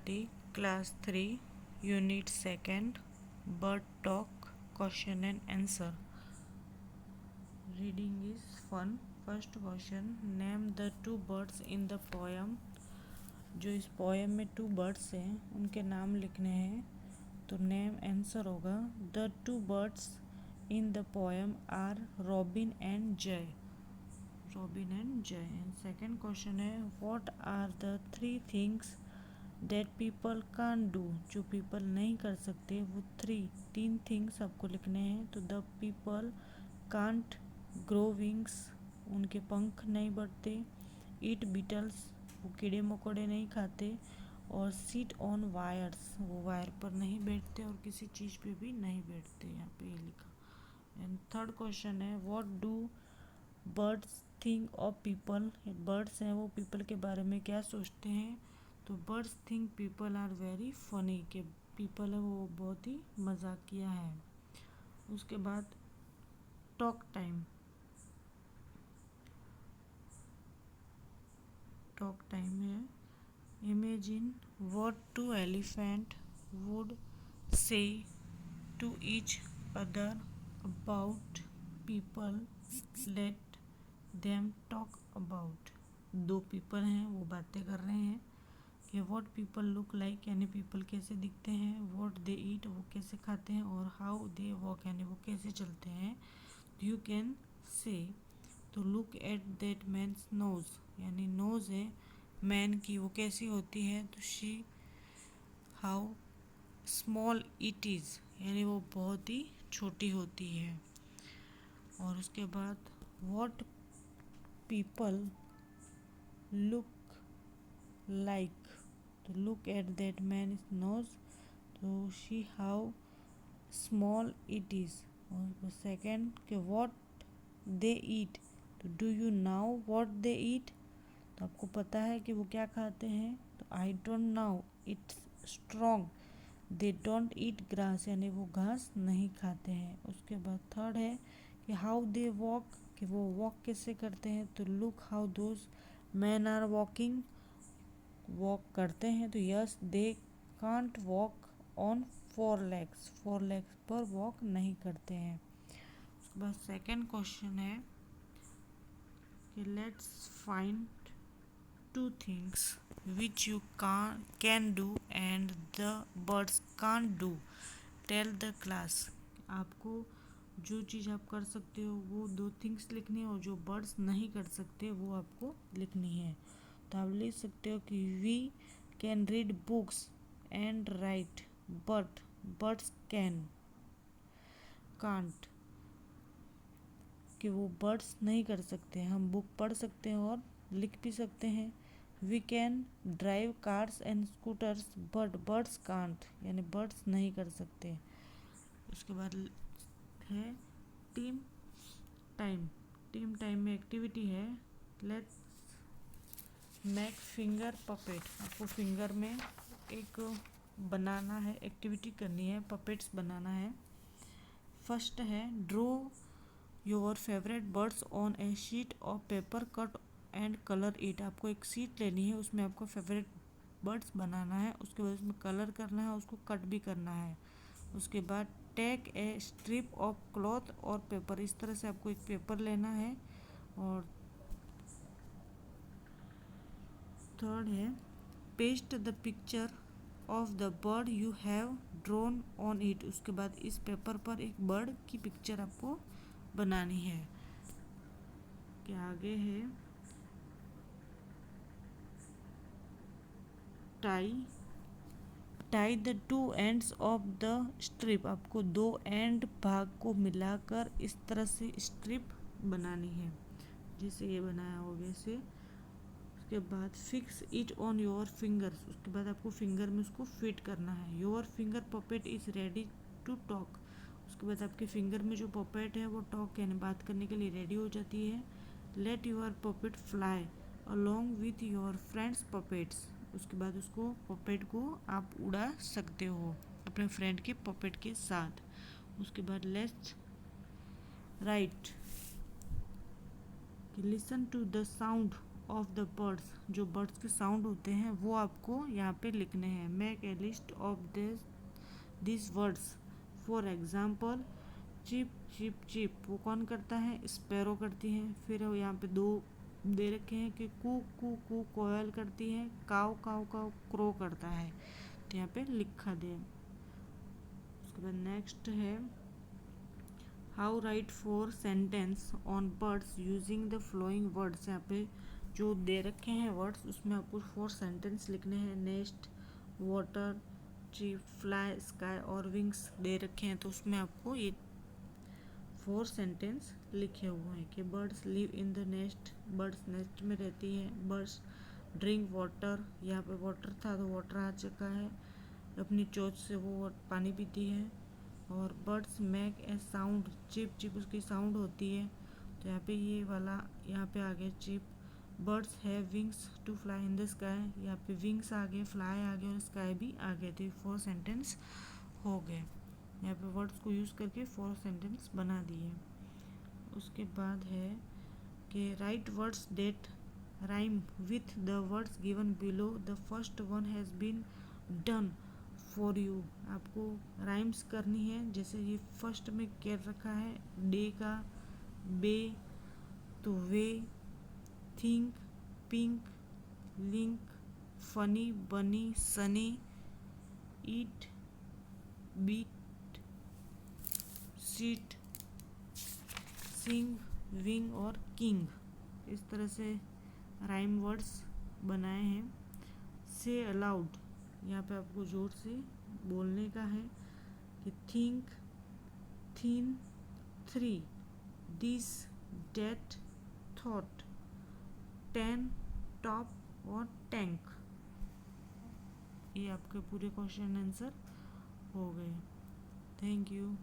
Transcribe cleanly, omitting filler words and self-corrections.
Society, Class 3, Unit 2nd, Bird Talk, Question and Answer. Reading is fun. First question, name the two birds in the poem. जो इस poem में two birds हैं उनके नाम लिखने हैं, तो नेम आंसर होगा the two birds in the poem are Robin and Jay. Robin and Jay. And second question है what are the three things that people can do. जो पीपल नहीं कर सकते वो तीन थिंग्स आपको लिखने हैं. तो the people can't grow wings, उनके पंख नहीं बढ़ते. ईट बीटल्स, वो कीड़े मकोड़े नहीं खाते. और सीट ऑन वायर्स, वो वायर पर नहीं बैठते और किसी चीज़ पे भी नहीं बैठते. यहाँ पे ये लिखा. एंड थर्ड क्वेश्चन है what do birds think of people. Birds हैं वो पीपल के बारे में क्या सोचते हैं. तो birds think people are very funny, के पीपल है वो बहुत ही मजाकिया है. उसके बाद टॉक टाइम. टॉक टाइम है imagine what two elephant would say to each other about people, let them talk about. दो पीपल हैं वो बातें कर रहे हैं कि व्हाट पीपल लुक लाइक, यानी पीपल कैसे दिखते हैं. व्हाट दे ईट, वो कैसे खाते हैं. और हाउ दे वॉक, यानी वो कैसे चलते हैं. यू कैन से तो look at that man's nose, यानी नोज है मैन की वो कैसी होती है. तो she how small it is, यानी वो बहुत ही छोटी होती है. और उसके बाद व्हाट पीपल लुक लाइक, तो look at that man nose, तो she how small it is. और सेकेंड के व्हाट दे ईट, तो do you now what they eat, तो आपको पता है कि वो क्या खाते हैं. तो I don't now it's strong, they don't eat grass, यानी वो घास नहीं खाते हैं. उसके बाद थर्ड है कि हाउ दे वॉक, कि वो वॉक कैसे करते हैं. तो look how those man are walking, walk करते हैं. तो yes they can't walk on four legs पर वॉक नहीं करते हैं. उसके बाद सेकेंड क्वेश्चन है कि let's find two things which you can do and the birds can't do. Tell the class. आपको जो चीज़ आप कर सकते हो वो दो थिंग्स लिखनी है और जो बर्ड्स नहीं कर सकते वो आपको लिखनी है. तो आप लिख सकते हो कि we can read books and write but birds can't, कि वो बर्ड्स नहीं कर सकते. हम बुक पढ़ सकते हैं और लिख भी सकते हैं. We can drive cars and scooters but birds can't, यानी बर्ड्स नहीं कर सकते. उसके बाद है टीम टाइम. टीम टाइम में एक्टिविटी है लेट्स मेक फिंगर पपेट. आपको फिंगर में एक बनाना है, एक्टिविटी करनी है, पपेट्स बनाना है. फर्स्ट है draw your favourite birds on A sheet of paper, cut and colour it. आपको एक शीट लेनी है, उसमें आपको फेवरेट बर्ड्स बनाना है. उसके बाद उसमें कलर करना है, उसको कट भी करना है. उसके बाद take a strip of cloth और पेपर. इस तरह से आपको एक पेपर लेना है. और थर्ड है paste the picture of the bird you have drawn on it. उसके बाद इस पेपर पर एक बर्ड की पिक्चर आपको बनानी है. के आगे है tie the two ends of the strip. आपको दो एंड भाग को मिलाकर इस तरह से स्ट्रिप बनानी है, जैसे ये बनाया हो वैसे. उसके बाद fix it on your fingers. उसके बाद आपको फिंगर में उसको फिट करना है. Your finger puppet is ready to talk. उसके बाद आपके फिंगर में जो पपेट है वो टॉक यानी बात करने के लिए रेडी हो जाती है. Let your puppet fly along with your friends puppets. उसके बाद उसको पपेट को आप उड़ा सकते हो अपने फ्रेंड के पपेट के साथ. उसके बाद let's write listen to the sound of the birds, जो बर्ड्स के साउंड होते हैं वो आपको यहाँ पे लिखने हैं। Make a list of this words. For example chip chip chip वो कौन करता है, स्पैरो करती है। फिर यहाँ पे दो दे रखे हैं कि कू कू कू कोयल करती है, काव काव काव क्रो करता है, तो यहाँ पे लिखा दे। उसके बाद नेक्स्ट है how right 4 sentence on birds using the flowing words. यहाँ पे जो दे रखे हैं वर्ड्स उसमें आपको 4 सेंटेंस लिखने हैं। Nest, water, chip, fly, sky और विंग्स दे रखे हैं, तो उसमें आपको ये 4 सेंटेंस लिखे हुए हैं कि birds live in the nest, birds nest में रहती है। बर्ड्स ड्रिंक वाटर, यहाँ पे वाटर था तो वाटर आ चुका है, अपनी चोंच से वो पानी पीती है। और birds make a sound, chip chip उसकी साउंड होती है, तो यहाँ पे ये वाला यहाँ पे आ गया chip. Birds have wings to fly in the sky, यहाँ पे विंग्स आ गए, फ्लाई आ गए और स्काई भी आ गए, तो 4 सेंटेंस हो गए। यहाँ पे वर्ड्स को यूज़ करके 4 सेंटेंस बना दिए। उसके बाद है कि write words that rhyme with the words given below, the first one has been done for you. आपको राइम्स करनी है, जैसे ये फर्स्ट में कर रखा है डे का, बे तो वे, थिंक, पिंक, लिंक, फनी, बनी, सनी, ईट, बीट, सीट, सिंग, विंग और किंग। इस तरह से राइम वर्ड्स बनाए हैं। से अलाउड, यहाँ पे आपको जोर से बोलने का है कि think, thin, three, this, that, thought, 10, top और टैंक। ये आपके पूरे क्वेश्चन आंसर हो गए। Thank you.